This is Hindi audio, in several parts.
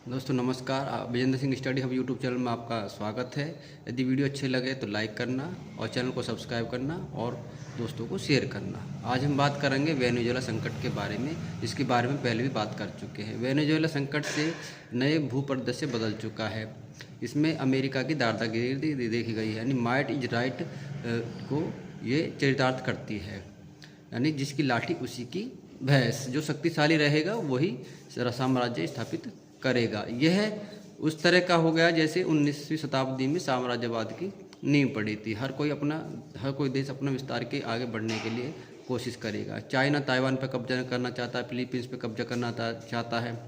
दोस्तों नमस्कार। Vijendra Singh study hub YouTube channel में आपका स्वागत है। यदि वीडियो अच्छे लगे तो लाइक करना और चैनल को सब्सक्राइब करना और दोस्तों को शेयर करना। आज हम बात करेंगे वेनेजुएला संकट के बारे में। इसके बारे में पहले भी बात कर चुके हैं। वेनेजुएला संकट से नए भूपरिदृश्य बदल चुका है। इसमें अमेरिका की दादागिरी देखी गई है, यानी माइट इज राइट को ये चरितार्थ करती है, यानी जिसकी लाठी उसी की भैंस। जो शक्तिशाली रहेगा वही साम्राज्य स्थापित करेगा। यह उस तरह का हो गया जैसे 19वीं शताब्दी में साम्राज्यवाद की नींव पड़ी थी। हर कोई देश अपना विस्तार के आगे बढ़ने के लिए कोशिश करेगा। चाइना ताइवान पर कब्जा करना चाहता है, फिलीपींस पर कब्जा करना चाहता है,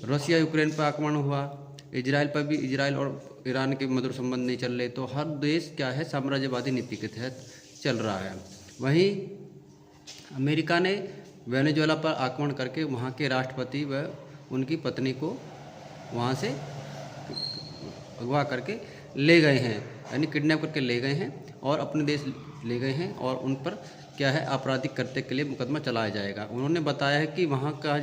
रशिया यूक्रेन पर आक्रमण हुआ, इजराइल पर भी इजराइल और ईरान के मधुर संबंध नहीं चल रहे। तो हर देश क्या है, साम्राज्यवादी नीति के तहत चल रहा है। वहीं अमेरिका ने वेनेजुएला पर आक्रमण करके वहाँ के राष्ट्रपति व उनकी पत्नी को वहाँ से अगवा करके ले गए हैं, यानी किडनैप करके ले गए हैं और अपने देश ले गए हैं और उन पर क्या है, आपराधिक कृत्य के लिए मुकदमा चलाया जाएगा। उन्होंने बताया है कि वहाँ का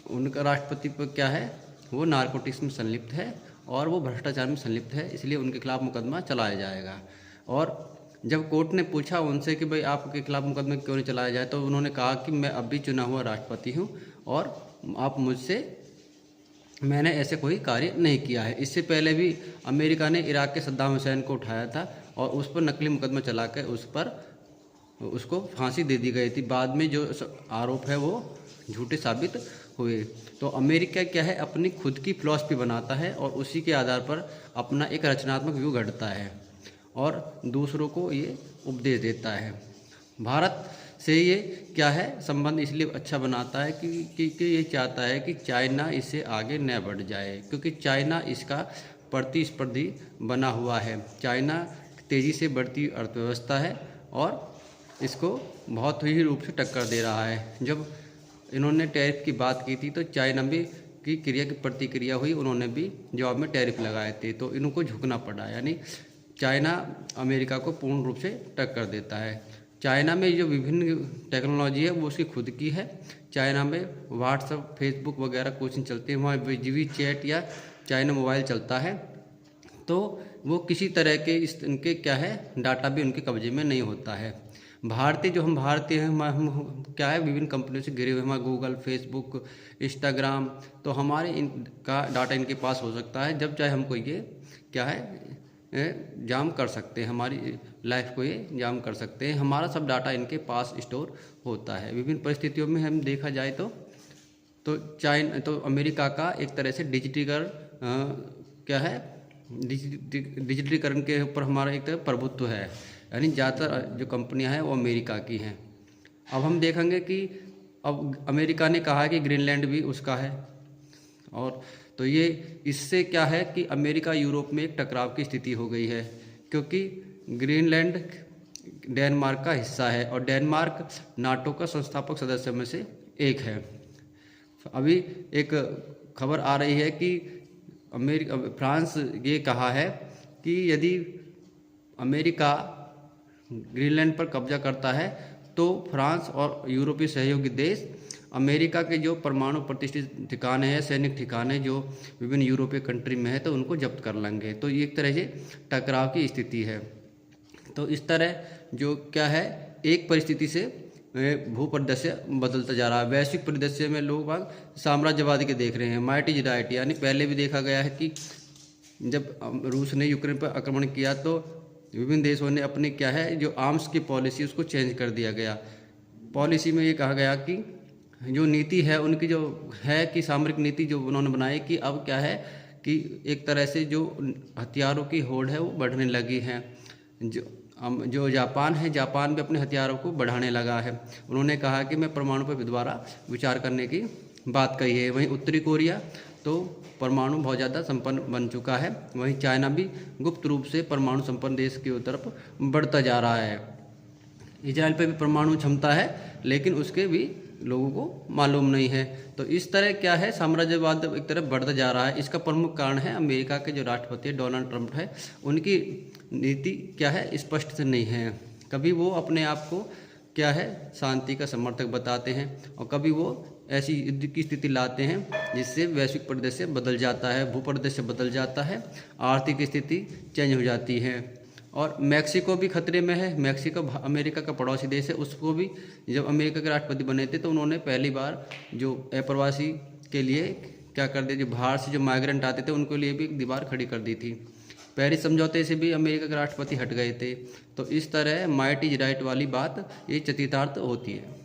उनका राष्ट्रपति पर क्या है, वो नारकोटिक्स में संलिप्त है और वो भ्रष्टाचार में संलिप्त है, इसलिए उनके खिलाफ मुकदमा चलाया जाएगा। और जब कोर्ट ने पूछा उनसे कि भाई आपके खिलाफ मुकदमा क्यों नहीं चलाया जाए, तो उन्होंने कहा कि मैं अभी चुना हुआ राष्ट्रपति हूँ और मैंने ऐसे कोई कार्य नहीं किया है। इससे पहले भी अमेरिका ने इराक के सद्दाम हुसैन को उठाया था और उस पर नकली मुकदमा चलाकर उसको फांसी दे दी गई थी। बाद में जो आरोप है वो झूठे साबित हुए। तो अमेरिका क्या है, अपनी खुद की फिलॉसफी बनाता है और उसी के आधार पर अपना एक रचनात्मक व्यू गढ़ता है और दूसरों को ये उपदेश देता है। भारत से ये क्या है, संबंध इसलिए अच्छा बनाता है कि ये चाहता है कि चाइना इससे आगे न बढ़ जाए, क्योंकि चाइना इसका प्रतिस्पर्धी बना हुआ है। चाइना तेज़ी से बढ़ती अर्थव्यवस्था है और इसको बहुत ही रूप से टक्कर दे रहा है। जब इन्होंने टैरिफ की बात की थी तो चाइना भी की प्रतिक्रिया हुई, उन्होंने भी जवाब में टैरिफ लगाए थे, तो इनको झुकना पड़ा। यानी चाइना अमेरिका को पूर्ण रूप से टक्कर देता है। चाइना में जो विभिन्न टेक्नोलॉजी है वो उसकी खुद की है। चाइना में व्हाट्सएप, फेसबुक वगैरह कुछ नहीं चलते, वहाँ वीजी चैट या चाइना मोबाइल चलता है। तो वो किसी तरह के इनके क्या है, डाटा भी उनके कब्जे में नहीं होता है। हम भारतीय हैं, हम क्या है, विभिन्न कंपनियों से घिरे हुए, हमारा गूगल, फेसबुक, इंस्टाग्राम, तो हमारे इनका डाटा इनके पास हो सकता है। जब चाहे हमको ये क्या है जाम कर सकते हैं, हमारी लाइफ को ये जाम कर सकते हैं। हमारा सब डाटा इनके पास स्टोर होता है। विभिन्न परिस्थितियों में हम देखा जाए तो अमेरिका का एक तरह से क्या है, डिजिटलीकरण के ऊपर हमारा एक तरह प्रभुत्व है, यानी ज़्यादातर जो कंपनियां हैं वो अमेरिका की हैं। अब हम देखेंगे कि अब अमेरिका ने कहा कि ग्रीनलैंड भी उसका है, और तो ये इससे क्या है कि अमेरिका यूरोप में एक टकराव की स्थिति हो गई है, क्योंकि ग्रीनलैंड डेनमार्क का हिस्सा है और डेनमार्क नाटो का संस्थापक सदस्य में से एक है। अभी एक खबर आ रही है कि फ्रांस ये कहा है कि यदि अमेरिका ग्रीनलैंड पर कब्जा करता है तो फ्रांस और यूरोपीय सहयोगी देश अमेरिका के जो परमाणु प्रतिष्ठित ठिकाने हैं, सैनिक ठिकाने जो विभिन्न यूरोपीय कंट्री में है, तो उनको जब्त कर लेंगे। तो ये एक तरह से टकराव की स्थिति है। तो इस तरह जो क्या है, एक परिस्थिति से भूपरिदृश्य बदलता जा रहा है। वैश्विक परिदृश्य में लोग साम्राज्यवादी के देख रहे हैं, माइट इज राइट। यानी पहले भी देखा गया है कि जब रूस ने यूक्रेन पर आक्रमण किया तो विभिन्न देशों ने अपनी क्या है, जो आर्म्स की पॉलिसी उसको चेंज कर दिया गया। पॉलिसी में ये कहा गया कि जो नीति है उनकी जो है कि सामरिक नीति जो उन्होंने बनाई कि अब क्या है कि एक तरह से जो हथियारों की होड़ है वो बढ़ने लगी है। जो जापान है, जापान भी अपने हथियारों को बढ़ाने लगा है। उन्होंने कहा कि मैं परमाणु पर दोबारा विचार करने की बात कही है। वहीं उत्तरी कोरिया तो परमाणु बहुत ज़्यादा संपन्न बन चुका है। वहीं चाइना भी गुप्त रूप से परमाणु संपन्न देश की तरफ बढ़ता जा रहा है। इजराइल पे भी परमाणु क्षमता है, लेकिन उसके भी लोगों को मालूम नहीं है। तो इस तरह क्या है, साम्राज्यवाद एक तरफ बढ़ता जा रहा है। इसका प्रमुख कारण है अमेरिका के जो राष्ट्रपति डोनाल्ड ट्रंप है, उनकी नीति क्या है, स्पष्ट से नहीं है। कभी वो अपने आप को क्या है, शांति का समर्थक बताते हैं और कभी वो ऐसी युद्ध की स्थिति लाते हैं जिससे वैश्विक परिदृश्य बदल जाता है, भूपरिदृश्य बदल जाता है, आर्थिक स्थिति चेंज हो जाती है। और मैक्सिको भी खतरे में है। मैक्सिको अमेरिका का पड़ोसी देश है। उसको भी जब अमेरिका के राष्ट्रपति बने थे तो उन्होंने पहली बार जो अप्रवासी के लिए क्या कर दिया, जो बाहर से जो माइग्रेंट आते थे उनके लिए भी एक दीवार खड़ी कर दी थी। पेरिस समझौते से भी अमेरिका के राष्ट्रपति हट गए थे। तो इस तरह माइट इज राइट वाली बात ये चरितार्थ होती है।